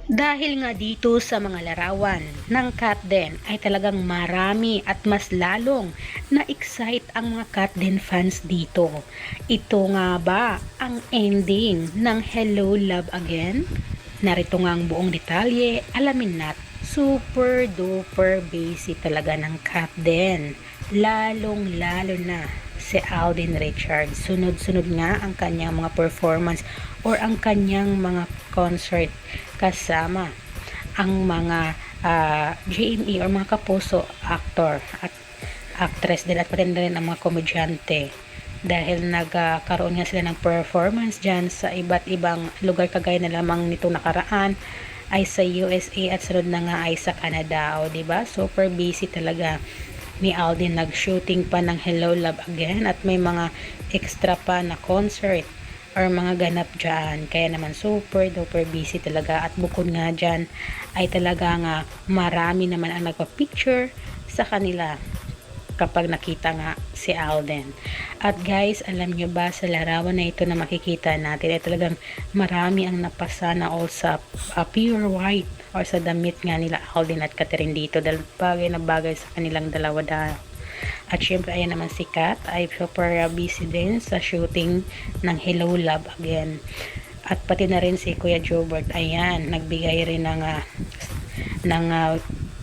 Dahil nga dito sa mga larawan ng Katden ay talagang marami at mas lalong na-excite ang mga Katden fans dito. Ito nga ba ang ending ng Hello Love Again? Narito nga ang buong detalye, alamin natin. Super duper busy talaga ng Katden. Lalong lalo na si Alden Richards. Sunod-sunod nga ang kanyang mga performance or ang kanyang mga concert kasama ang mga GME or mga kapuso actor at actress din at pati na rin ang mga komedyante dahil nagkaroon nga sila ng performance dyan sa iba't ibang lugar kagaya na lamang nito nakaraan ay sa USA at sunod na nga ay sa Canada. O diba? Super busy talaga ni Alden. Nag-shooting pa ng Hello Love Again at may mga extra pa na concert or mga ganap dyan. Kaya naman super duper busy talaga at bukod nga dyan ay talaga nga marami naman ang nagpa-picture sa kanila kapag nakita nga si Alden. At guys, alam nyo ba sa larawan na ito na makikita natin ay talagang marami ang napasa na all sa pure white or sa damit nga nila Alden at Catherine dito dahil bagay na bagay sa kanilang dalawa daw. At syempre ayan naman si Kat ay super busy din sa shooting ng Hello Love Again. At pati na rin si Kuya Jobert, ayan, nagbigay rin ng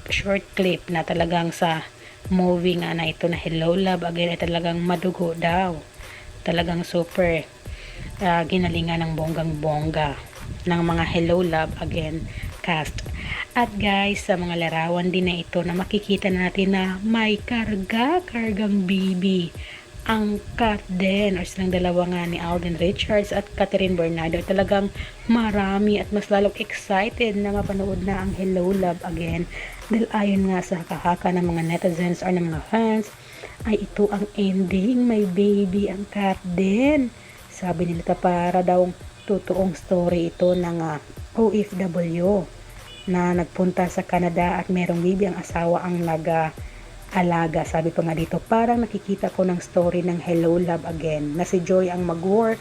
short clip na talagang sa movie nga na ito na Hello Love Again ay talagang madugo daw. Talagang super ginalingan ng bonggang-bongga ng mga Hello Love Again cast. At guys, sa mga larawan din na ito na makikita natin na may kargang baby ang Katden or silang dalawa nga ni Alden Richards at Catherine Bernardo. Talagang marami at mas lalong excited na mapanood na ang Hello Love Again dahil ayon nga sa haka-haka ng mga netizens or ng mga fans ay ito ang ending, may baby ang Katden. Sabi nila para daw totoong story ito ng OFW na nagpunta sa Canada at merong baby ang asawa ang alaga. Sabi pa nga dito, parang nakikita ko ng story ng Hello Love Again na si Joy ang mag-work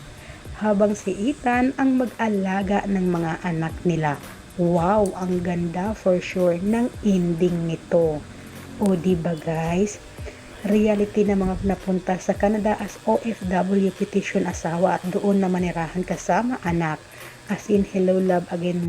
habang si Ethan ang mag-alaga ng mga anak nila. Wow, ang ganda for sure ng ending nito. O diba guys? Reality na mga napunta sa Canada as OFW petition asawa at doon na manirahan kasama anak. As in Hello Love Again.